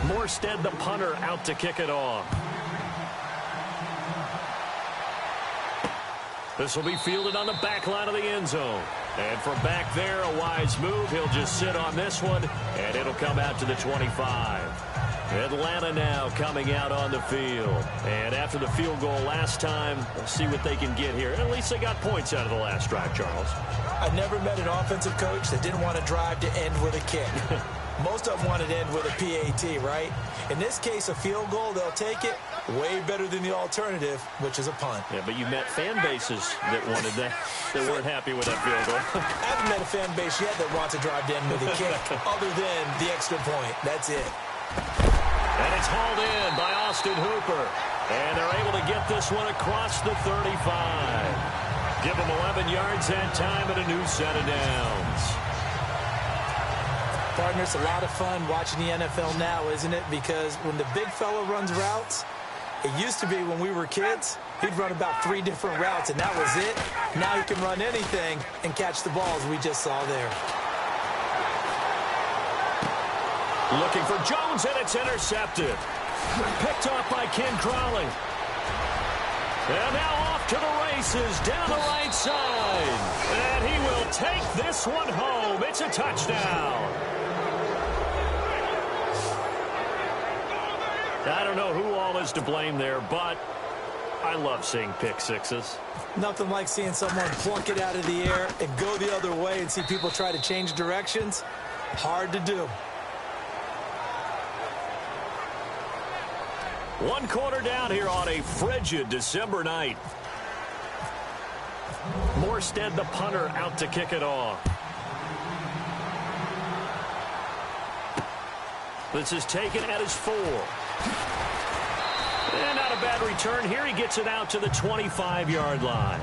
Morstead, the punter, out to kick it off. This will be fielded on the back line of the end zone. And from back there, a wise move. He'll just sit on this one, and it'll come out to the 25. Atlanta now coming out on the field. And after the field goal last time, we'll see what they can get here. At least they got points out of the last drive, Charles. I never met an offensive coach that didn't want to drive to end with a kick. Most of them wanted to end with a PAT, right? In this case, a field goal, they'll take it. Way better than the alternative, which is a punt. Yeah, but you met fan bases that wanted that, that weren't happy with that field goal. I haven't met a fan base yet that wants to drive to end with a kick, other than the extra point. That's it. And it's hauled in by Austin Hooper. And they're able to get this one across the 35. Give them 11 yards that time and a new set of downs. Partner, it's a lot of fun watching the NFL now, isn't it? Because when the big fella runs routes, it used to be when we were kids, he'd run about 3 different routes, and that was it. Now he can run anything and catch the balls we just saw there. Looking for Jones, and it's intercepted. Picked off by Ken Crawley. And now off to the races down the right side. And he will take this one home. It's a touchdown. I don't know who all is to blame there, but I love seeing pick sixes. Nothing like seeing someone plunk it out of the air and go the other way and see people try to change directions. Hard to do. 1 quarter down here on a frigid December night. Morstead, the punter, out to kick it off. This is taken at his 4. And not a bad return here. He gets it out to the 25-yard line.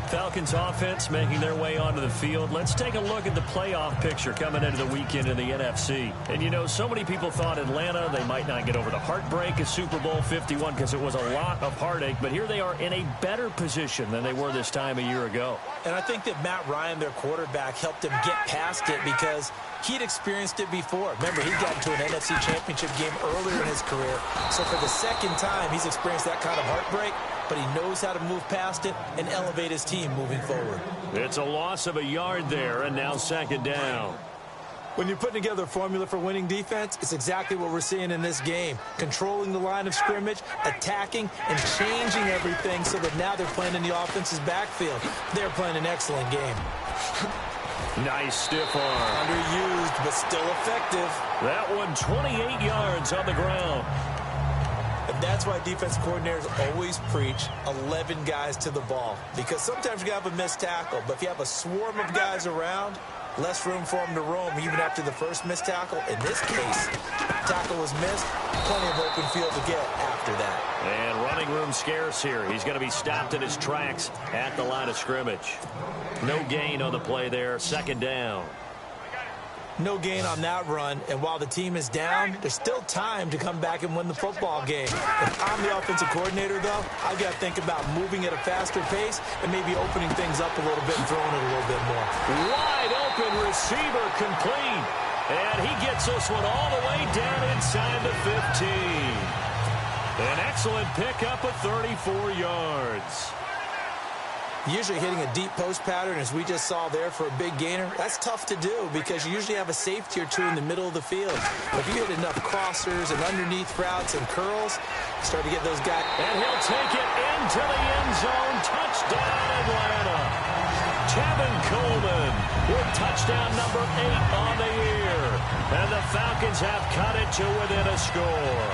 Falcons offense making their way onto the field. Let's take a look at the playoff picture coming into the weekend in the NFC. And, you know, so many people thought Atlanta, they might not get over the heartbreak of Super Bowl 51 because it was a lot of heartache. But here they are in a better position than they were this time a year ago. And I think that Matt Ryan, their quarterback, helped them get past it because he'd experienced it before. Remember, he got into an NFC Championship game earlier in his career. So for the second time, he's experienced that kind of heartbreak. But he knows how to move past it and elevate his team moving forward. It's a loss of a yard there, and now second down. When you're putting together a formula for winning defense, it's exactly what we're seeing in this game. Controlling the line of scrimmage, attacking, and changing everything so that now they're playing in the offense's backfield. They're playing an excellent game. Nice stiff arm. Underused, but still effective. That one 28 yards on the ground. And that's why defense coordinators always preach 11 guys to the ball. Because sometimes you have a missed tackle, but if you have a swarm of guys around, less room for them to roam even after the first missed tackle. In this case, tackle was missed, plenty of open field to get after that. And running room scarce here. He's going to be stopped in his tracks at the line of scrimmage. No gain on the play there, second down. No gain on that run, and while the team is down, there's still time to come back and win the football game. If I'm the offensive coordinator, though, I've got to think about moving at a faster pace and maybe opening things up a little bit and throwing it a little bit more. Wide open receiver complete, and he gets this one all the way down inside the 15. An excellent pickup of 34 yards. Usually hitting a deep post pattern, as we just saw there for a big gainer, that's tough to do because you usually have a safety or two in the middle of the field. But if you hit enough crossers and underneath routes and curls, you start to get those guys. And he'll take it into the end zone. Touchdown, Atlanta. Tevin Coleman with touchdown number 8 on the year. And the Falcons have cut it to within a score.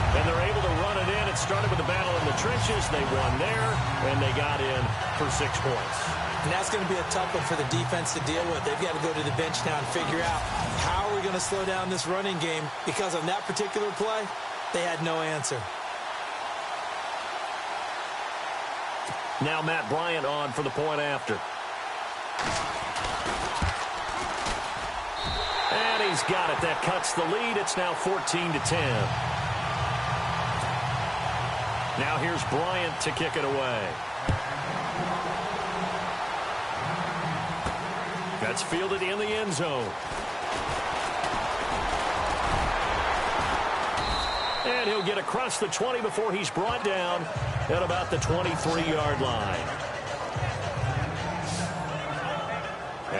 And they're able to run it in. It started with a battle in the trenches. They won there, and they got in for 6 points. And that's going to be a tough one for the defense to deal with. They've got to go to the bench now and figure out how are we going to slow down this running game, because on that particular play, they had no answer. Now Matt Bryant on for the point after. And he's got it. That cuts the lead. It's now 14-10. Now here's Bryant to kick it away. That's It's fielded in the end zone. And he'll get across the 20 before he's brought down at about the 23-yard line.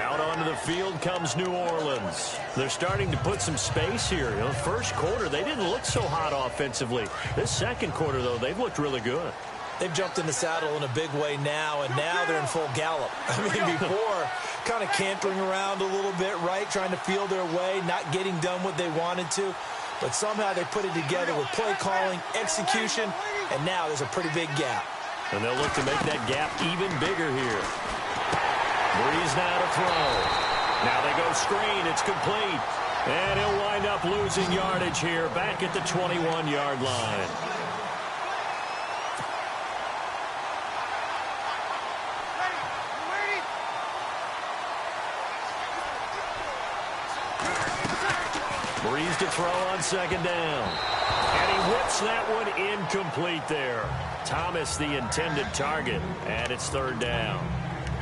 Out onto the field comes New Orleans. They're starting to put some space here. You know, first quarter, they didn't look so hot offensively. This second quarter, though, they've looked really good. They've jumped in the saddle in a big way now, and now they're in full gallop. I mean, before, kind of cantering around a little bit, right, trying to feel their way, not getting done what they wanted to. But somehow they put it together with play calling, execution, and now there's a pretty big gap. And they'll look to make that gap even bigger here. Breeze now to throw. Now they go screen. It's complete. And he'll wind up losing yardage here back at the 21-yard line. Breeze to throw on second down. And he whips that one incomplete there. Thomas the intended target, and it's third down.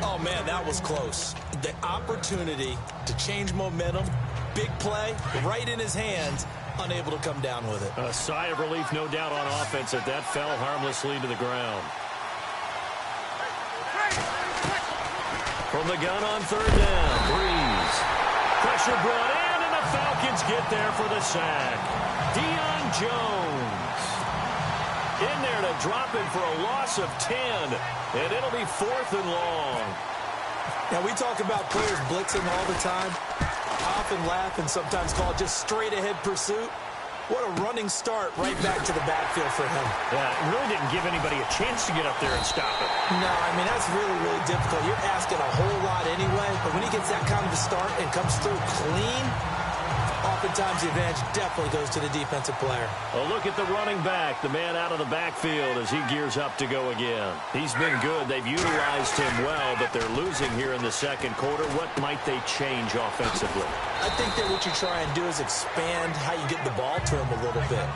Oh, man, that was close. The opportunity to change momentum, big play, right in his hands, unable to come down with it. A sigh of relief, no doubt, on offense that fell harmlessly to the ground. From the gun on third down, Breeze. Pressure brought in. Falcons get there for the sack. Deion Jones in there to drop him for a loss of 10, and it'll be 4th and long. Now, we talk about players blitzing all the time. I often laugh and sometimes call it just straight-ahead pursuit. What a running start right back to the backfield for him. Yeah, it really didn't give anybody a chance to get up there and stop it. No, I mean, that's really, really difficult. You're asking a whole lot anyway, but when he gets that kind of a start and comes through clean, oftentimes the advantage definitely goes to the defensive player. A look at the running back, the man out of the backfield as he gears up to go again. He's been good. They've utilized him well, but they're losing here in the second quarter. What might they change offensively? I think that what you try and do is expand how you get the ball to him a little bit.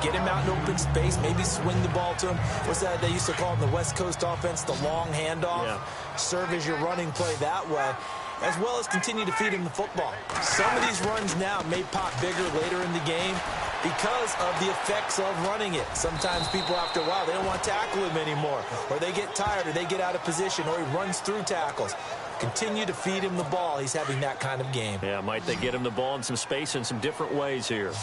Get him out in open space, maybe swing the ball to him. What's that they used to call in the West Coast offense, the long handoff? Yeah. Serve as your running play that way, as well as continue to feed him the football. Some of these runs now may pop bigger later in the game because of the effects of running it. Sometimes people, after a while, they don't want to tackle him anymore, or they get tired, or they get out of position, or he runs through tackles. Continue to feed him the ball. He's having that kind of game. Yeah, might they get him the ball in some space in some different ways here.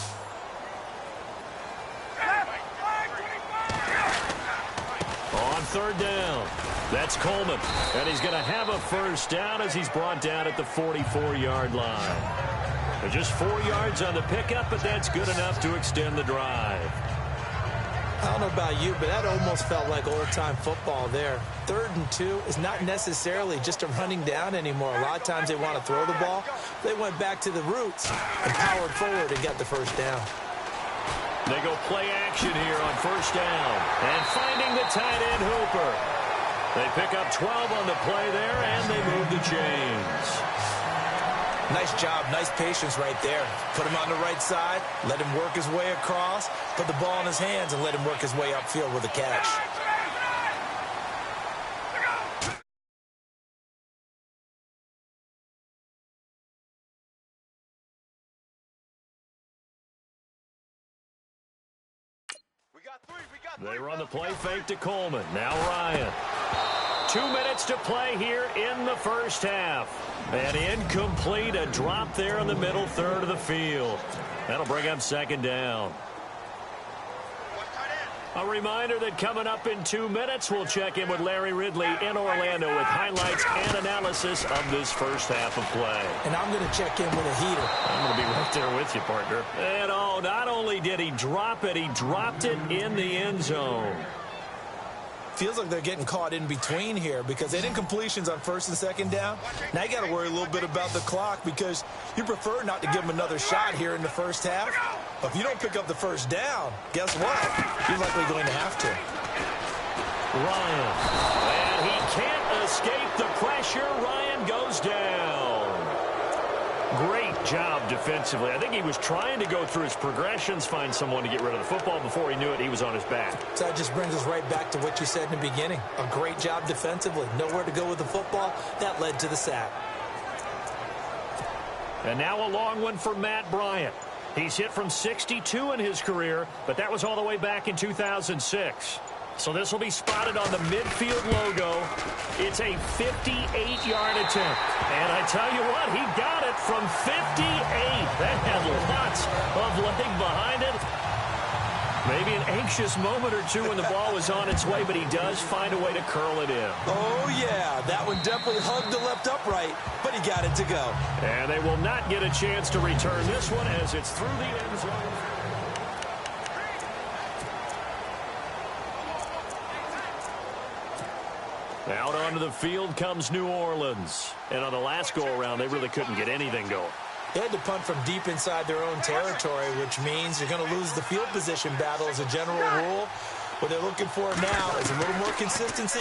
On third down, that's Coleman. And he's going to have a first down as he's brought down at the 44-yard line. Just 4 yards on the pickup, but that's good enough to extend the drive. I don't know about you, but that almost felt like old-time football there. 3rd and 2 is not necessarily just a running down anymore. A lot of times they want to throw the ball. They went back to the roots and powered forward and got the first down. They go play action here on first down. And finding the tight end, Hooper. They pick up 12 on the play there, and they move the chains. Nice job, nice patience right there. Put him on the right side, let him work his way across, put the ball in his hands, and let him work his way upfield with a catch. They run the play fake to Coleman. Now Ryan. 2 minutes to play here in the first half. And incomplete, a drop there in the middle third of the field. That'll bring up second down. A reminder that coming up in 2 minutes, we'll check in with Larry Ridley in Orlando with highlights and analysis of this first half of play. And I'm going to check in with a heater. I'm going to be right there with you, partner. And oh, not only did he drop it, he dropped it in the end zone. Feels like they're getting caught in between here because they did incompletions on first and second down. Now you got to worry a little bit about the clock because you prefer not to give them another shot here in the first half. But if you don't pick up the first down, guess what? You're likely going to have to. Ryan. And he can't escape the pressure. Ryan goes down. Great job defensively. I think he was trying to go through his progressions, find someone to get rid of the football. Before he knew it, he was on his back. So that just brings us right back to what you said in the beginning. A great job defensively. Nowhere to go with the football. That led to the sack. And now a long one for Matt Bryant. He's hit from 62 in his career, but that was all the way back in 2006. So this will be spotted on the midfield logo. It's a 58-yard attempt. And I tell you what, he got it from 58. That had lots of leg behind it. Maybe an anxious moment or two when the ball was on its way, but he does find a way to curl it in. Oh, yeah. That one definitely hugged the left upright, but he got it to go. And they will not get a chance to return this one as it's through the end zone. Out onto the field comes New Orleans. And on the last go-around, they really couldn't get anything going. They had to punt from deep inside their own territory, which means you're going to lose the field position battle as a general rule. What they're looking for now is a little more consistency.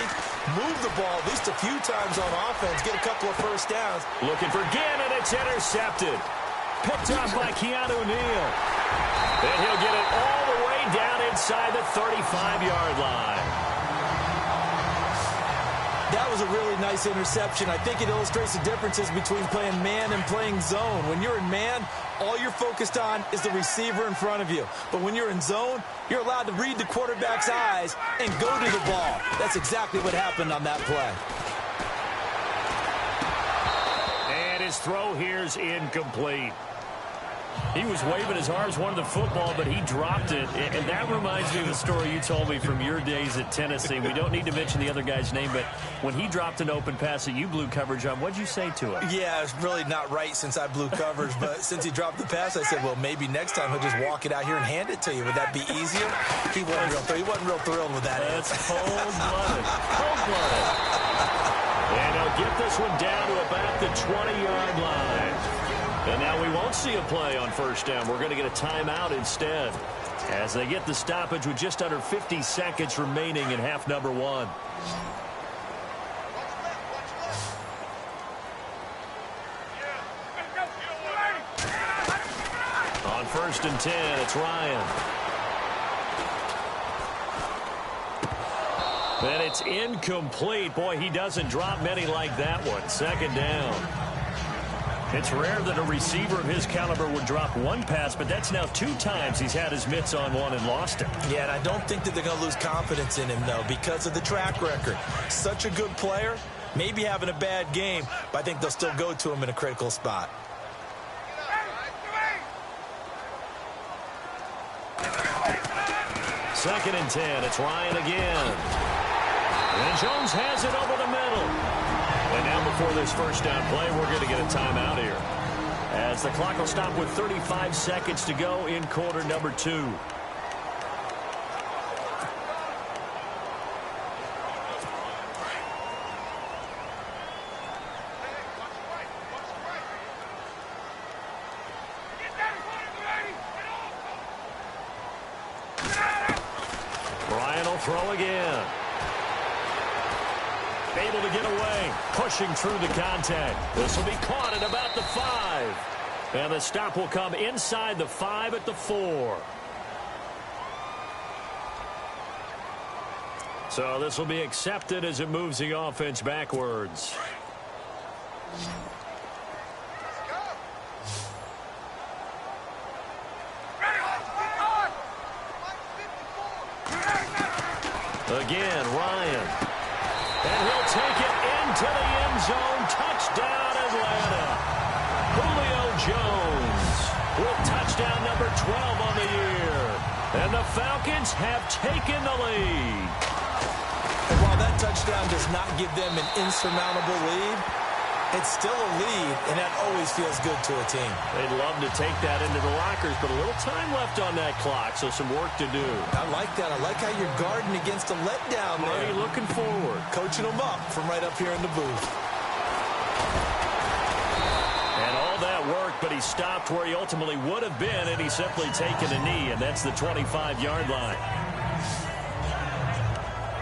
Move the ball at least a few times on offense. Get a couple of first downs. Looking for Gannon. It's intercepted. Picked up by Keanu Neal. And he'll get it all the way down inside the 35-yard line. That was a really nice interception. I think it illustrates the differences between playing man and playing zone. When you're in man, all you're focused on is the receiver in front of you. But when you're in zone, you're allowed to read the quarterback's eyes and go to the ball. That's exactly what happened on that play. And his throw here's incomplete. He was waving his arms, wanted the football, but he dropped it. And that reminds me of the story you told me from your days at Tennessee. We don't need to mention the other guy's name, but when he dropped an open pass that you blew coverage on, what'd you say to him? Yeah, it's really not right since I blew coverage, but since he dropped the pass, I said, well, maybe next time he'll just walk it out here and hand it to you. Would that be easier? He wasn't real thrilled with that. That's cold-blooded. Cold-blooded. And he'll get this one down to about the 20-yard line. And now we won't see a play on first down. We're going to get a timeout instead as they get the stoppage with just under 50 seconds remaining in half number one. On 1st and 10, it's Ryan. And it's incomplete. Boy, he doesn't drop many like that one. 2nd down. It's rare that a receiver of his caliber would drop one pass, but that's now 2 times he's had his mitts on one and lost it. Yeah, and I don't think that they're going to lose confidence in him, though, because of the track record. Such a good player, maybe having a bad game, but I think they'll still go to him in a critical spot. Second and 10, it's Ryan again. And Jones has it over the middle. And now before this first down play, we're going to get a timeout here, as the clock will stop with 35 seconds to go in quarter number 2. Brian will throw again. Able to get away, pushing through the contact. This will be caught at about the 5. And the stop will come inside the 5 at the 4. So this will be accepted as it moves the offense backwards. Again, Ryan. And he'll take it into the end zone. Touchdown, Atlanta. Julio Jones with touchdown number 12 on the year. And the Falcons have taken the lead. And while that touchdown does not give them an insurmountable lead, it's still a lead, and that always feels good to a team. They'd love to take that into the lockers, but a little time left on that clock, so some work to do. I like that. I like how you're guarding against a letdown there. Marty looking forward. Coaching them up from right up here in the booth. And all that work, but he stopped where he ultimately would have been, and he's simply taken a knee, and that's the 25-yard line.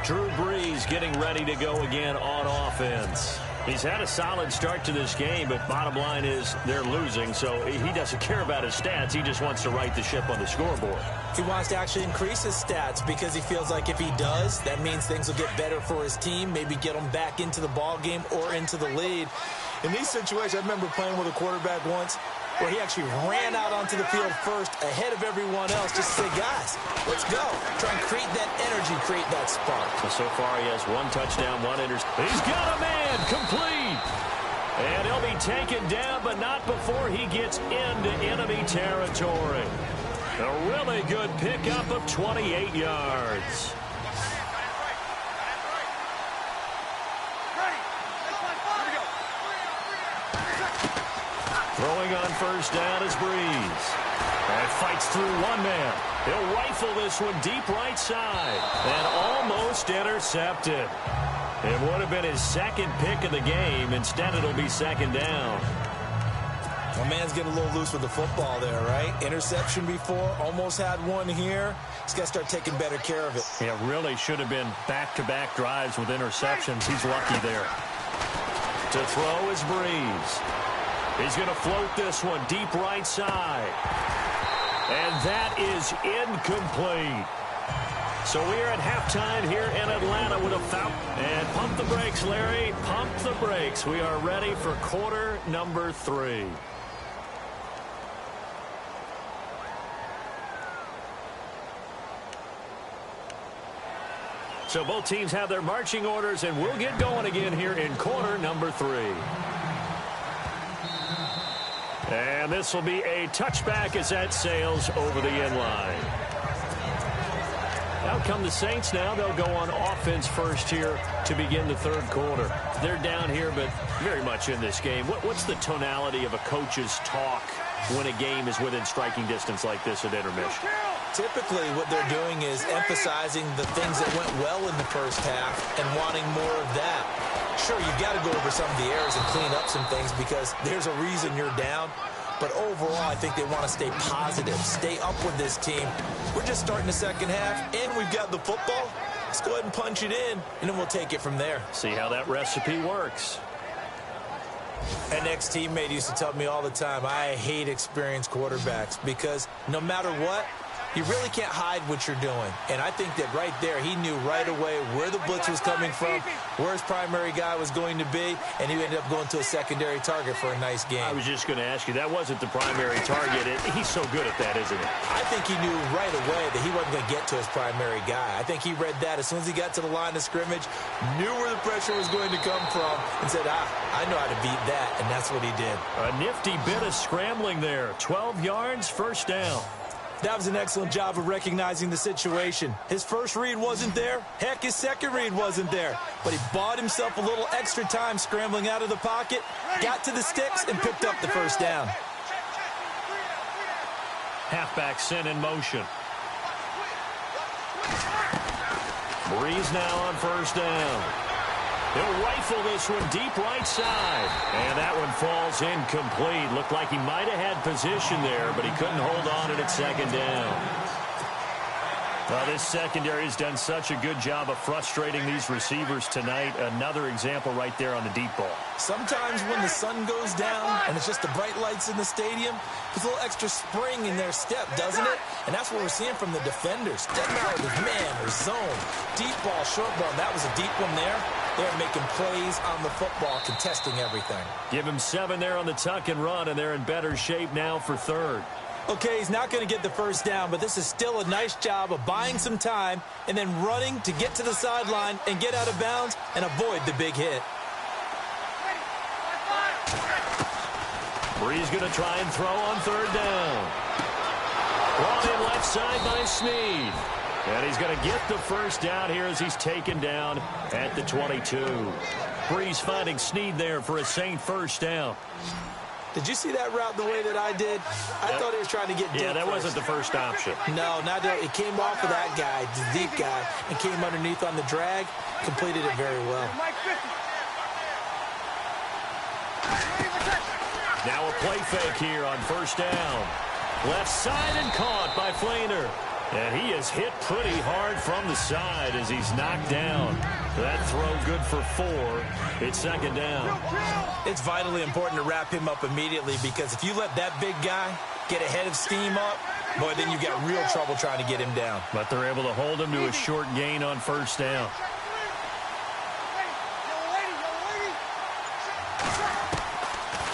Drew Brees getting ready to go again on offense. He's had a solid start to this game, but bottom line is they're losing, so he doesn't care about his stats. He just wants to right the ship on the scoreboard. He wants to actually increase his stats because he feels like if he does, that means things will get better for his team, maybe get them back into the ball game or into the lead. In these situations, I remember playing with a quarterback once where he actually ran out onto the field first ahead of everyone else just to say, guys, let's go. Try and create that energy, create that spark. So far, he has 1 touchdown, 1 interception. He's got a man complete. And he'll be taken down, but not before he gets into enemy territory. A really good pickup of 28 yards. Throwing on first down is Breeze. And fights through 1 man. He'll rifle this one deep right side. And almost intercepted. It would have been his 2nd pick of the game. Instead, it'll be 2nd down. My man's getting a little loose with the football there, right? Interception before, almost had one here. He's got to start taking better care of it. Yeah, really should have been back-to-back drives with interceptions. He's lucky there. To throw is Breeze. He's going to float this one deep right side. And that is incomplete. So we are at halftime here in Atlanta with a foul. And pump the brakes, Larry. Pump the brakes. We are ready for quarter number 3. So both teams have their marching orders, and we'll get going again here in quarter number 3. And this will be a touchback as that sails over the end line. Out come the Saints now. They'll go on offense first here to begin the 3rd quarter. They're down here, but very much in this game. What's the tonality of a coach's talk when a game is within striking distance like this at intermission? Typically, what they're doing is emphasizing the things that went well in the first half and wanting more of that. Sure, you've got to go over some of the errors and clean up some things because there's a reason you're down. But overall, I think they want to stay positive, stay up with this team. We're just starting the 2nd half, and we've got the football. Let's go ahead and punch it in, and then we'll take it from there. See how that recipe works. An ex-teammate used to tell me all the time, I hate experienced quarterbacks because no matter what, you really can't hide what you're doing. And I think that right there, he knew right away where the blitz was coming from, where his primary guy was going to be, and he ended up going to a secondary target for a nice game. I was just going to ask you, that wasn't the primary target. He's so good at that, isn't he? I think he knew right away that he wasn't going to get to his primary guy. I think he read that as soon as he got to the line of scrimmage, knew where the pressure was going to come from, and said, I know how to beat that, and that's what he did. A nifty bit of scrambling there. 12 yards, first down. That was an excellent job of recognizing the situation. His first read wasn't there. Heck, his second read wasn't there. But he bought himself a little extra time scrambling out of the pocket, got to the sticks, and picked up the first down. Halfback sent in motion. Breeze now on first down. He'll rifle this one deep right side. And that one falls incomplete. Looked like he might have had position there, but he couldn't hold on at 2nd down. Well, this secondary has done such a good job of frustrating these receivers tonight. Another example right there on the deep ball. Sometimes when the sun goes down and it's just the bright lights in the stadium, there's a little extra spring in their step, doesn't it? And that's what we're seeing from the defenders. Stepping out with man or zone. Deep ball, short ball. That was a deep one there. They're making plays on the football, contesting everything. Give him 7 there on the tuck and run, and they're in better shape now for 3rd. Okay, he's not going to get the first down, but this is still a nice job of buying some time and then running to get to the sideline and get out of bounds and avoid the big hit. Breeze going to try and throw on 3rd down. Brought in left side by Snead. And he's going to get the first down here as he's taken down at the 22. Breeze finding Snead there for a Saint first down. Did you see that route the way that I did? I thought he was trying to get deep. Yeah, that first. wasn't the first option. No, not that. It came off of that guy, the deep guy, and came underneath on the drag. Completed it very well. Now a play fake here on first down. Left side and caught by Flainer. And he is hit pretty hard from the side as he's knocked down. That throw good for 4. It's 2nd down. It's vitally important to wrap him up immediately because if you let that big guy get ahead of steam up, boy, then you've got real trouble trying to get him down. But they're able to hold him to a short gain on first down.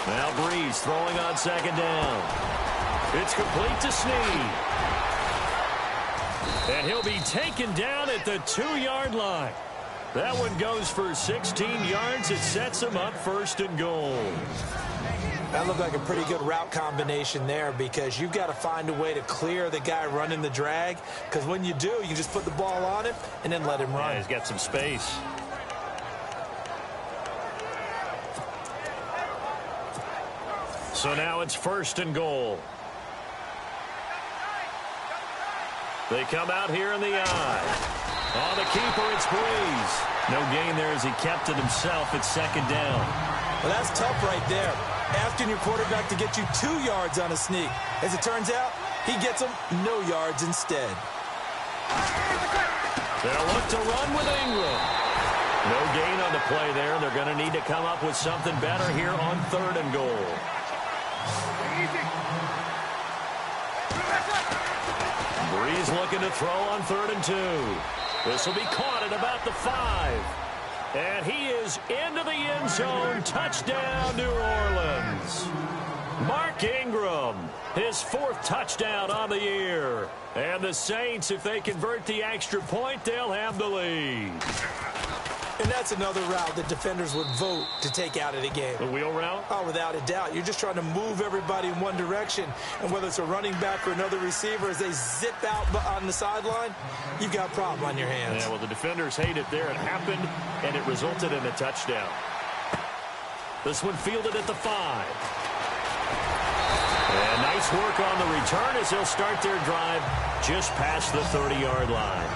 Now Breeze throwing on second down. It's complete to Snead. And he'll be taken down at the 2-yard line. That one goes for 16 yards. It sets him up first and goal. That looked like a pretty good route combination there because you've got to find a way to clear the guy running the drag, because when you do, you just put the ball on him and then let him run. Yeah, he's got some space. So now it's first and goal. They come out here in the eye. On the keeper, it's Breeze. No gain there as he kept it himself. It's second down. Well, that's tough right there. Asking your quarterback to get you 2 yards on a sneak. As it turns out, he gets them no yards instead. They'll look to run with Ingram. No gain on the play there. They're going to need to come up with something better here on third and goal. Breeze looking to throw on 3rd and 2. This will be caught at about the 5. And he is into the end zone. Touchdown, New Orleans. Mark Ingram, his 4th touchdown on the year. And the Saints, if they convert the extra point, they'll have the lead. And that's another route that defenders would vote to take out of the game. The wheel route? Oh, without a doubt. You're just trying to move everybody in one direction. And whether it's a running back or another receiver, as they zip out on the sideline, you've got a problem on your hands. Yeah, well, the defenders hate it there. It happened, and it resulted in a touchdown. This one fielded at the 5. And nice work on the return as they'll start their drive just past the 30-yard line.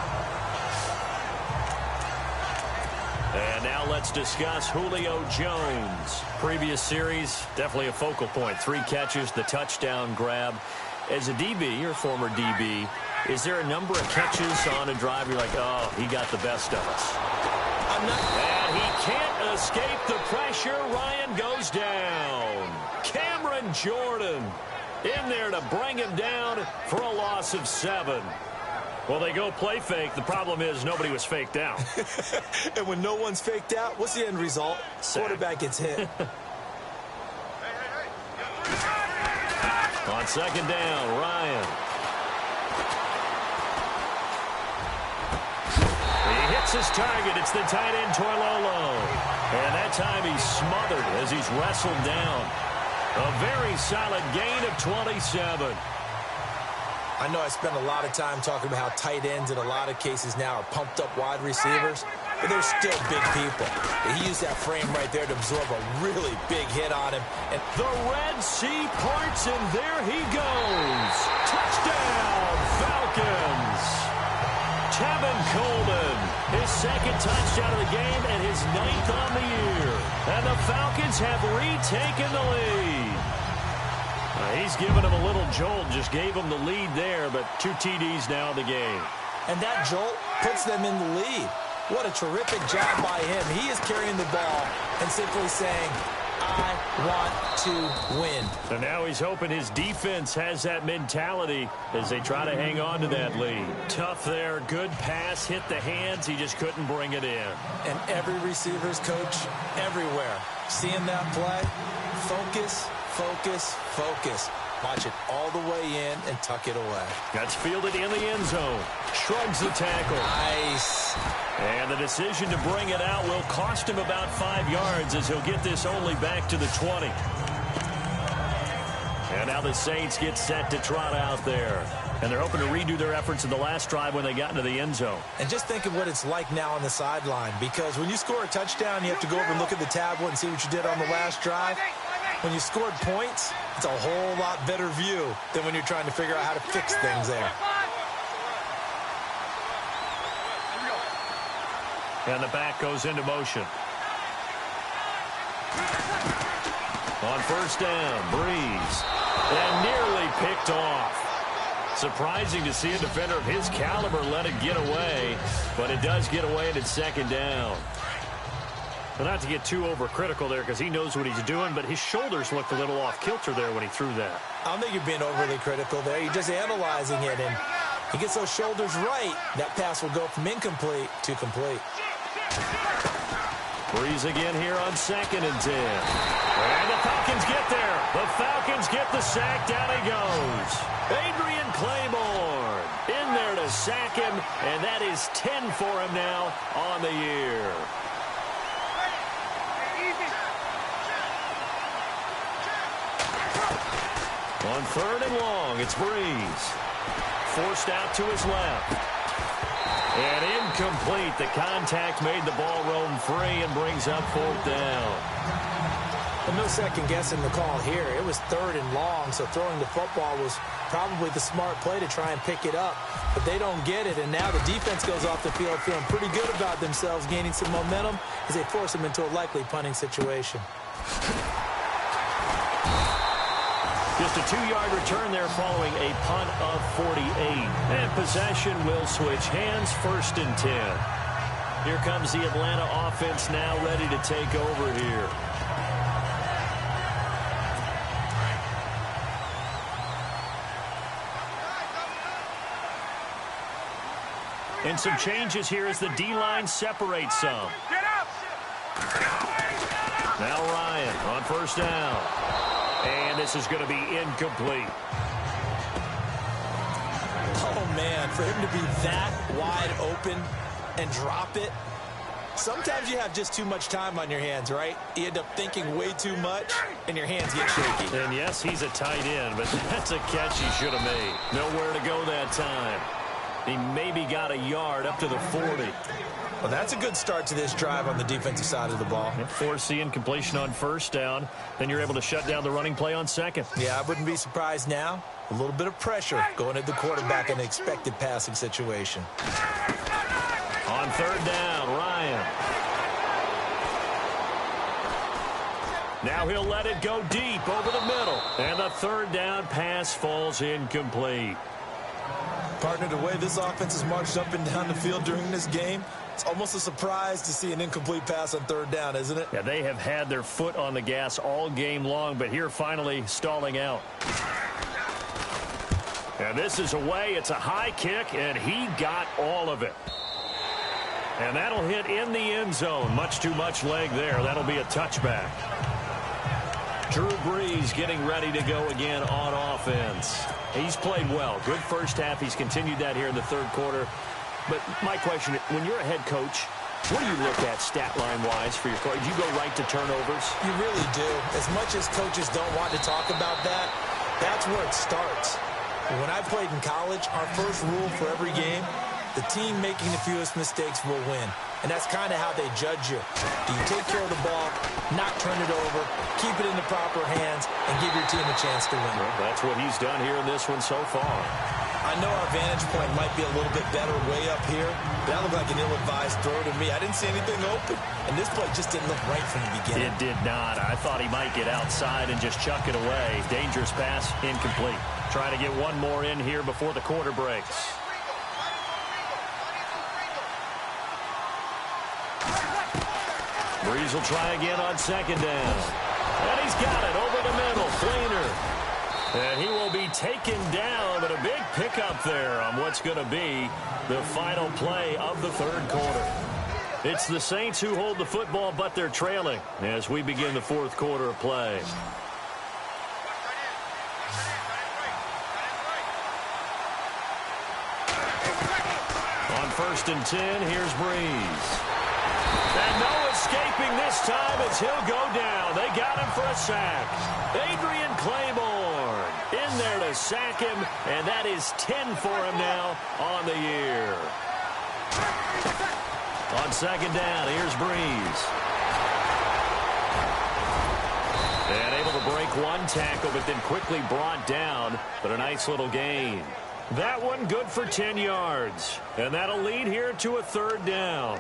And now let's discuss Julio Jones. Previous series, definitely a focal point. 3 catches, the touchdown grab. As a DB, or former DB, is there a number of catches on a drive you're like, oh, he got the best of us? And he can't escape the pressure. Ryan goes down. Cameron Jordan in there to bring him down for a loss of 7. Well, they go play fake. The problem is nobody was faked out. And when no one's faked out, what's the end result? Sack. Quarterback gets hit. On second down, Ryan. He hits his target. It's the tight end, Toilolo. And that time he's smothered as he's wrestled down. A very solid gain of 27. I know I spent a lot of time talking about how tight ends in a lot of cases now are pumped up wide receivers, but they're still big people. He used that frame right there to absorb a really big hit on him. And the Red Sea parts, and there he goes. Touchdown, Falcons. Tevin Coleman, his 2nd touchdown of the game and his 9th on the year. And the Falcons have retaken the lead. He's given him a little jolt, just gave him the lead there, but 2 TDs now in the game. And that jolt puts them in the lead. What a terrific job by him. He is carrying the ball and simply saying, I want to win. So now he's hoping his defense has that mentality as they try to hang on to that lead. Tough there, good pass, hit the hands, he just couldn't bring it in. And every receiver's coach everywhere, seeing that play, focus, focus, focus. Watch it all the way in and tuck it away. That's fielded in the end zone. Shrugs the tackle. Nice. And the decision to bring it out will cost him about 5 yards as he'll get this only back to the 20. And now the Saints get set to trot out there. And they're hoping to redo their efforts in the last drive when they got into the end zone. And just think of what it's like now on the sideline, because when you score a touchdown, you have to go over and look at the tablet and see what you did on the last drive. When you scored points, it's a whole lot better view than when you're trying to figure out how to fix things there. And the back goes into motion. On first down, Breeze. And nearly picked off. Surprising to see a defender of his caliber let it get away, but it does get away and it's second down. But not to get too overcritical there because he knows what he's doing, but his shoulders looked a little off kilter there when he threw that. I don't think you're being overly critical there. You're just analyzing it, and he gets those shoulders right. That pass will go from incomplete to complete. Breeze again here on 2nd and 10. And the Falcons get there. The Falcons get the sack. Down he goes. Adrian Claiborne in there to sack him, and that is 10 for him now on the year. On 3rd and long, it's Breeze. Forced out to his left. And incomplete. The contact made the ball roam free and brings up 4th down. And no second guessing the call here. It was 3rd and long, so throwing the football was probably the smart play to try and pick it up. But they don't get it, and now the defense goes off the field feeling pretty good about themselves, gaining some momentum as they force them into a likely punting situation. Just a 2-yard return there following a punt of 48. And possession will switch hands, 1st and 10. Here comes the Atlanta offense now ready to take over here. And some changes here as the D-line separates some. Now Ryan on 1st down. And this is going to be incomplete. Oh, man, for him to be that wide open and drop it. Sometimes you have just too much time on your hands, right? You end up thinking way too much, and your hands get shaky. And, yes, he's a tight end, but that's a catch he should have made. Nowhere to go that time. He maybe got a yard up to the 40. Well, that's a good start to this drive on the defensive side of the ball. Force the incompletion on 1st down. Then you're able to shut down the running play on 2nd. Yeah, I wouldn't be surprised now. A little bit of pressure going at the quarterback in an expected passing situation. On 3rd down, Ryan. Now he'll let it go deep over the middle. And the 3rd down pass falls incomplete. Partner, the way this offense has marched up and down the field during this game, it's almost a surprise to see an incomplete pass on 3rd down, isn't it? Yeah, they have had their foot on the gas all game long, but here finally stalling out. And this is away. It's a high kick, and he got all of it. And that'll hit in the end zone. Much too much leg there. That'll be a touchback. Drew Brees getting ready to go again on offense. He's played well. Good first half. He's continued that here in the 3rd quarter. But my question, when you're a head coach, what do you look at stat line-wise for your coach? Do you go right to turnovers? You really do. As much as coaches don't want to talk about that, that's where it starts. When I played in college, our first rule for every game, the team making the fewest mistakes will win. And that's kind of how they judge you. Do you take care of the ball, not turn it over, keep it in the proper hands, and give your team a chance to win? Well, that's what he's done here in this one so far. I know our vantage point might be a little bit better way up here, but that looked like an ill-advised throw to me. I didn't see anything open, and this play just didn't look right from the beginning. It did not. I thought he might get outside and just chuck it away. Dangerous pass, incomplete. Trying to get one more in here before the quarter breaks. Breeze will try again on 2nd down. And he's got it over the middle. Fleener. And he will be taken down, but a big pickup there on what's going to be the final play of the 3rd quarter. It's the Saints who hold the football, but they're trailing as we begin the 4th quarter of play. On 1st and 10, here's Breeze. And no escaping this time as he'll go down. They got him for a sack. Adrian Claiborne in there to sack him, and that is 10 for him now on the year. On 2nd down, here's Breeze. And able to break one tackle, but then quickly brought down, but a nice little gain. That one good for 10 yards, and that'll lead here to a 3rd down.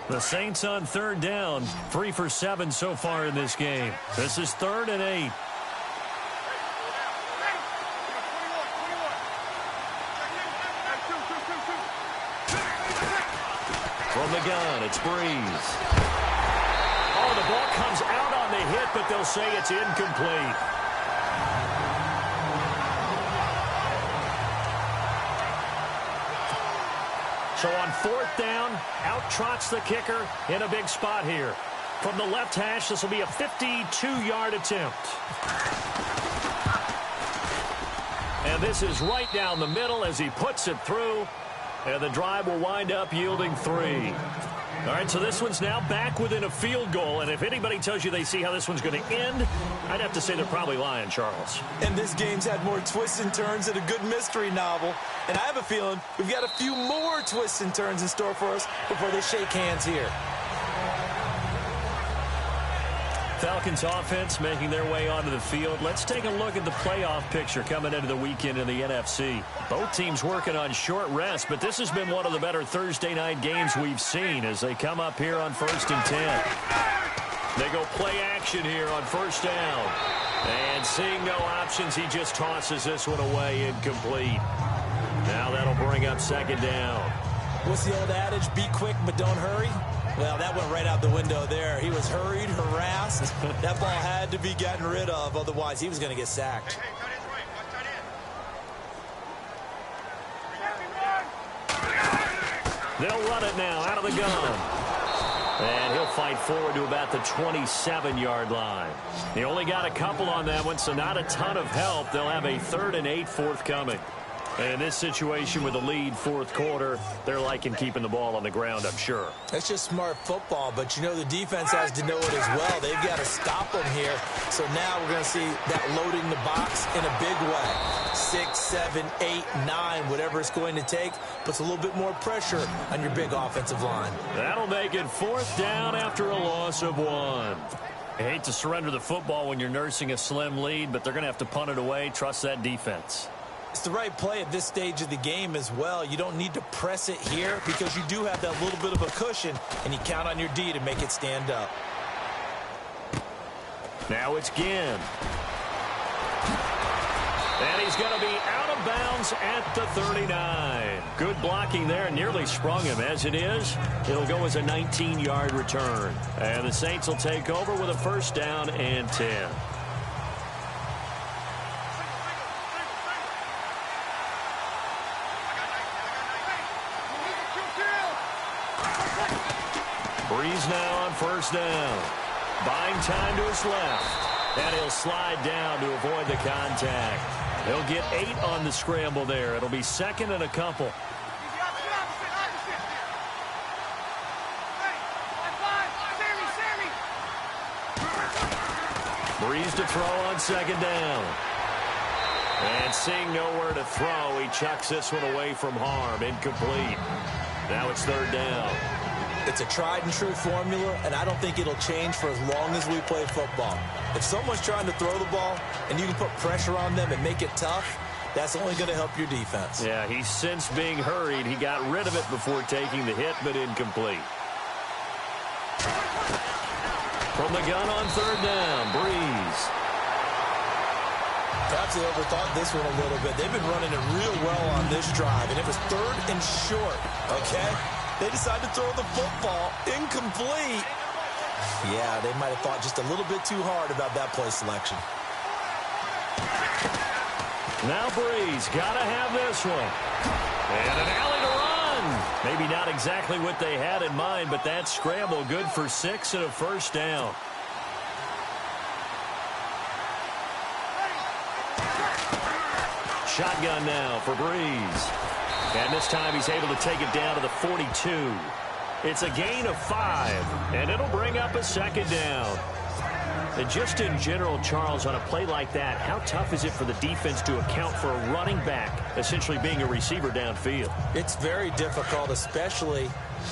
The Saints on 3rd down, 3 for 7 so far in this game. This is 3rd and 8. From the gun, it's Breeze. Oh, the ball comes out on the hit, but they'll say it's incomplete. So on 4th down, out trots the kicker in a big spot here. From the left hash, this will be a 52-yard attempt. And this is right down the middle as he puts it through. And the drive will wind up yielding 3. All right, so this one's now back within a field goal. And if anybody tells you they see how this one's going to end, I'd have to say they're probably lying, Charles. And this game's had more twists and turns than a good mystery novel. And I have a feeling we've got a few more twists and turns in store for us before they shake hands here. Falcons offense making their way onto the field. Let's take a look at the playoff picture coming into the weekend in the NFC. Both teams working on short rest, but this has been one of the better Thursday night games we've seen as they come up here on 1st and 10. They go play action here on 1st down. And seeing no options, he just tosses this one away incomplete. Now that'll bring up 2nd down. What's the old adage? Be quick, but don't hurry. Well, that went right out the window there. He was hurried, harassed. That ball had to be gotten rid of. Otherwise, he was going to get sacked. They'll run it now out of the gun. And he'll fight forward to about the 27-yard line. He only got a couple on that one, so not a ton of help. They'll have a 3rd and 8 forthcoming. And in this situation with the lead 4th quarter, they're liking keeping the ball on the ground, I'm sure. That's just smart football, but you know the defense has to know it as well. They've got to stop them here. So now we're going to see that loading the box in a big way. 6, 7, 8, 9, whatever it's going to take, puts a little bit more pressure on your big offensive line. That'll make it 4th down after a loss of 1. I hate to surrender the football when you're nursing a slim lead, but they're going to have to punt it away. Trust that defense. It's the right play at this stage of the game as well. You don't need to press it here because you do have that little bit of a cushion, and you count on your D to make it stand up. Now it's Ginn. And he's going to be out of bounds at the 39. Good blocking there. Nearly sprung him. As it is, it'll go as a 19-yard return. And the Saints will take over with a 1st down and 10. Breeze now on 1st down. Buying time to his left. And he'll slide down to avoid the contact. He'll get 8 on the scramble there. It'll be 2nd and a couple. Breeze to throw on 2nd down. And seeing nowhere to throw, he chucks this one away from harm. Incomplete. Now it's 3rd down. It's a tried-and-true formula, and I don't think it'll change for as long as we play football. If someone's trying to throw the ball and you can put pressure on them and make it tough, that's only going to help your defense. Yeah, he's since being hurried. He got rid of it before taking the hit, but incomplete. From the gun on 3rd down, Breeze. Perhaps they overthought this one a little bit. They've been running it real well on this drive, and it was 3rd and short, okay? They decided to throw the football incomplete. Yeah, they might have thought just a little bit too hard about that play selection. Now Breeze, gotta have this one. And an alley to run. Maybe not exactly what they had in mind, but that scramble good for 6 and a 1st down. Shotgun now for Breeze. And this time he's able to take it down to the 42. It's a gain of 5, and it'll bring up a 2nd down. And just in general, Charles, on a play like that, how tough is it for the defense to account for a running back essentially being a receiver downfield? It's very difficult, especially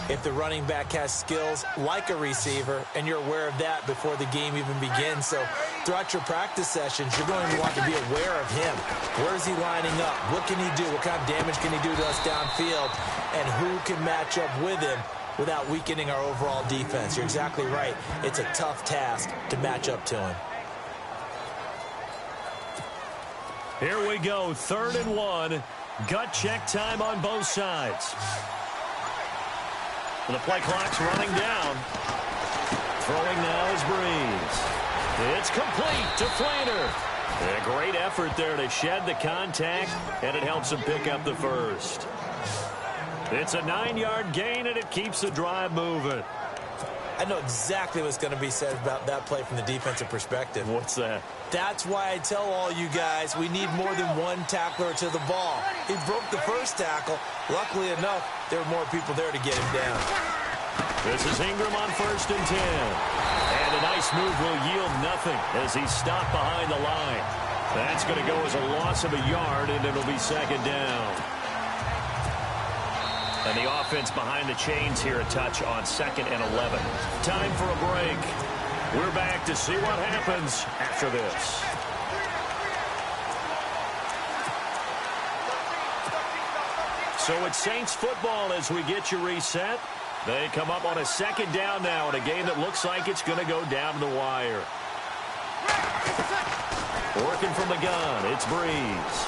if the running back has skills like a receiver, and you're aware of that before the game even begins. So throughout your practice sessions, you're going to want to be aware of him. Where is he lining up? What can he do? What kind of damage can he do to us downfield? And who can match up with him without weakening our overall defense? You're exactly right. It's a tough task to match up to him. Here we go, 3rd and 1. Gut check time on both sides. The play clock's running down. Throwing now is Breeze. It's complete to Flaner. A great effort there to shed the contact, and it helps him pick up the 1st. It's a 9-yard gain, and it keeps the drive moving. I know exactly what's going to be said about that play from the defensive perspective. What's that? That's why I tell all you guys we need more than one tackler to the ball. He broke the first tackle. Luckily enough, there were more people there to get him down. This is Ingram on 1st and 10. And a nice move will yield nothing as he's stopped behind the line. That's going to go as a loss of a yard, and it'll be 2nd down. And the offense behind the chains here a touch on 2nd and 11. Time for a break. We're back to see what happens after this. So it's Saints football as we get you reset. They come up on a 2nd down now in a game that looks like it's going to go down to the wire. Working from the gun, it's Breeze.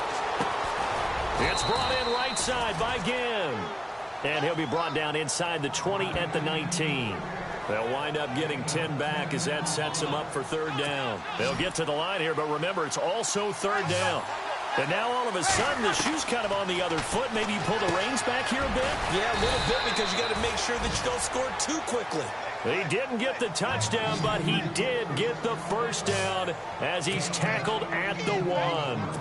It's brought in right side by Ginn. And he'll be brought down inside the 20 at the 19. They'll wind up getting 10 back as that sets them up for 3rd down. They'll get to the line here, but remember, it's also 3rd down. And now all of a sudden, the shoe's kind of on the other foot. Maybe you pull the reins back here a bit? Yeah, a little bit because you got to make sure that you don't score too quickly. He didn't get the touchdown, but he did get the 1st down as he's tackled at the 1.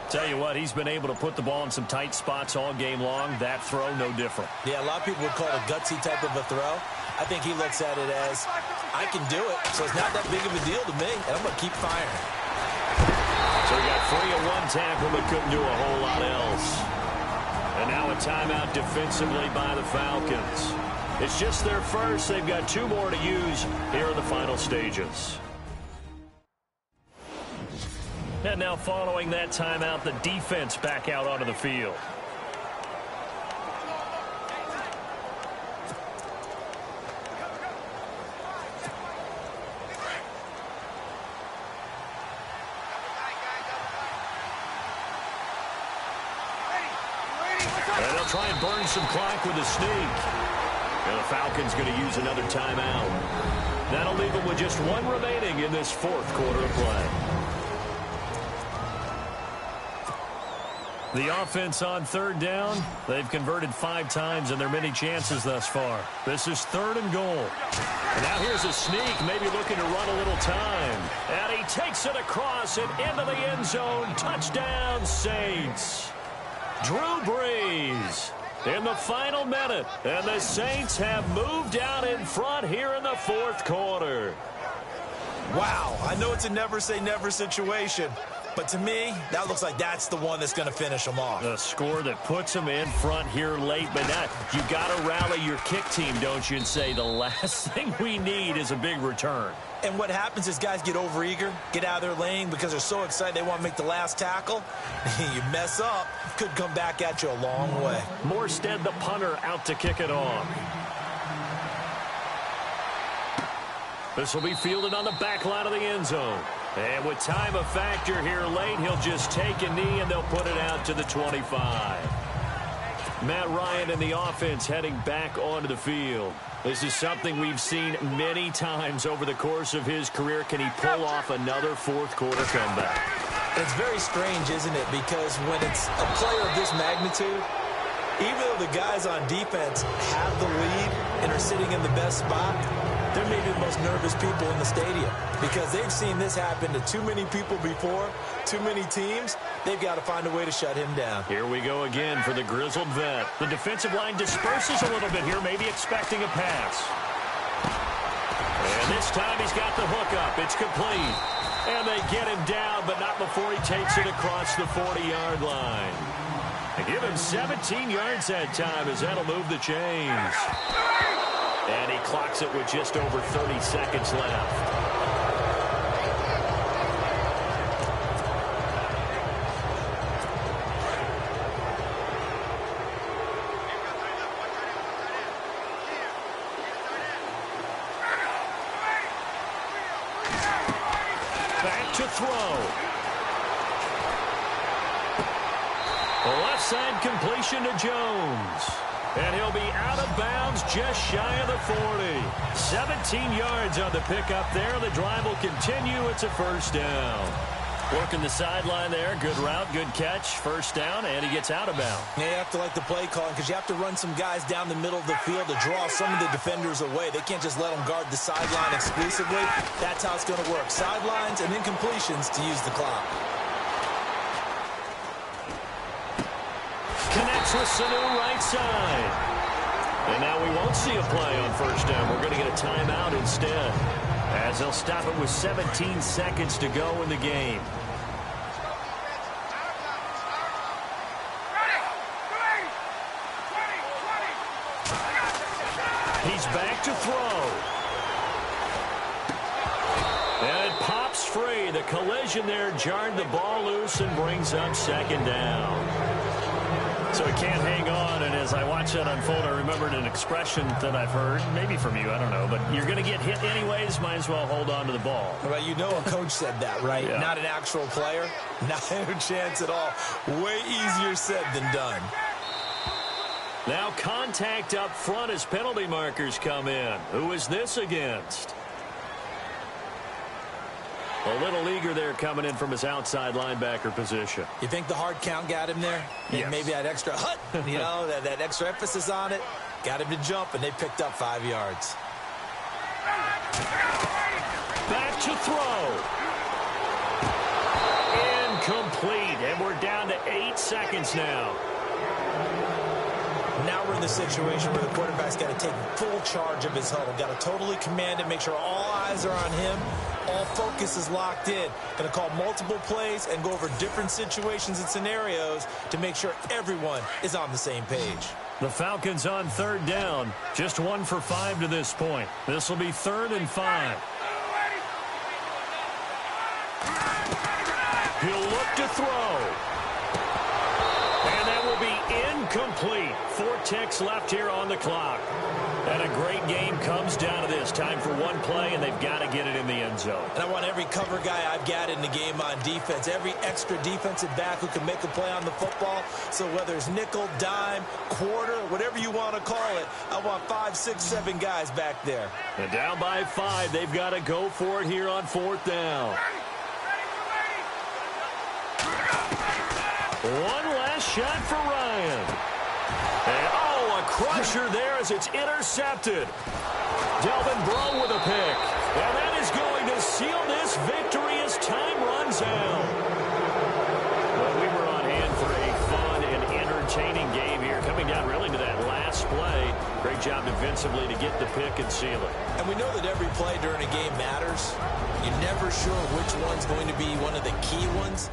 Tell you what, he's been able to put the ball in some tight spots all game long. That throw, no different. Yeah, a lot of people would call it a gutsy type of a throw. I think he looks at it as, I can do it, so it's not that big of a deal to me, and I'm going to keep firing. So he got free of one tackle, but couldn't do a whole lot else. And now a timeout defensively by the Falcons. It's just their first. They've got 2 more to use here in the final stages. And now following that timeout, the defense back out onto the field. And they'll try and burn some clock with a sneak. And the Falcons going to use another timeout. That'll leave them with just 1 remaining in this 4th quarter of play. The offense on 3rd down, they've converted 5 times in their many chances thus far. This is 3rd and goal. And now here's a sneak, maybe looking to run a little time. And he takes it across and into the end zone. Touchdown, Saints. Drew Brees in the final minute. And the Saints have moved out in front here in the 4th quarter. Wow, I know it's a never-say-never situation. But to me, that looks like that's the one that's going to finish them off. A score that puts them in front here late. But now you got to rally your kick team, don't you, and say the last thing we need is a big return. And what happens is guys get overeager, get out of their lane because they're so excited they want to make the last tackle. You mess up, could come back at you a long way. Morstead, the punter, out to kick it off. This will be fielded on the back line of the end zone. And with time a factor here late, he'll just take a knee and they'll put it out to the 25. Matt Ryan and the offense heading back onto the field. This is something we've seen many times over the course of his career. Can he pull off another 4th quarter comeback? It's very strange, isn't it? Because when it's a player of this magnitude, even though the guys on defense have the lead and are sitting in the best spot, they're maybe the most nervous people in the stadium because they've seen this happen to too many people before, too many teams. They've got to find a way to shut him down. Here we go again for the grizzled vet. The defensive line disperses a little bit here, maybe expecting a pass. And this time he's got the hook up. It's complete. And they get him down, but not before he takes it across the 40-yard line. They give him 17 yards that time as that'll move the chains. And he clocks it with just over 30 seconds left. Back to throw. Left side completion to Jones. And he'll be out of bounds just shy of the 40. 17 yards on the pickup there. The drive will continue. It's a 1st down. Working the sideline there. Good route, good catch. First down, and he gets out of bounds. Now you have to like the play calling because you have to run some guys down the middle of the field to draw some of the defenders away. They can't just let them guard the sideline exclusively. That's how it's going to work. Sidelines and incompletions to use the clock. Connects with Sanu right side. And now we won't see a play on first down. We're going to get a timeout instead, as they'll stop it with 17 seconds to go in the game. He's back to throw. And it pops free. The collision there jarred the ball loose and brings up second down. So he can't hang on, and as I watch that unfold, I remembered an expression that I've heard, maybe from you, I don't know, but you're going to get hit anyways, might as well hold on to the ball. Well, you know a coach said that, right? Yeah. Not an actual player. Not a chance at all. Way easier said than done. Now contact up front as penalty markers come in. Who is this against? A little eager there coming in from his outside linebacker position. You think the hard count got him there? Yes. Maybe that extra hut, you know, that extra emphasis on it. Got him to jump, and they picked up 5 yards. Back to throw. Incomplete, and we're down to 8 seconds now. Now we're in the situation where the quarterback's got to take full charge of his huddle. Got to totally command it, make sure all eyes are on him. All focus is locked in. Going to call multiple plays and go over different situations and scenarios to make sure everyone is on the same page. The Falcons on third down. Just 1 for 5 to this point. This will be 3rd and 5. He'll look to throw. And that will be incomplete. 4 ticks left here on the clock. And a great game comes down to this. Time for one play, and they've got to get it in the end zone. And I want every cover guy I've got in the game on defense, every extra defensive back who can make a play on the football. So whether it's nickel, dime, quarter, whatever you want to call it, I want 5, 6, 7 guys back there. And down by 5, they've got to go for it here on 4th down. One last shot for Ryan. And, a crusher there as it's intercepted. Delvin Breaux with a pick. And that is going to seal this victory as time runs out. Well, we were on hand for a fun and entertaining game here. Coming down really to that last play. Great job defensively to get the pick and seal it. And we know that every play during a game matters. You're never sure which one's going to be one of the key ones.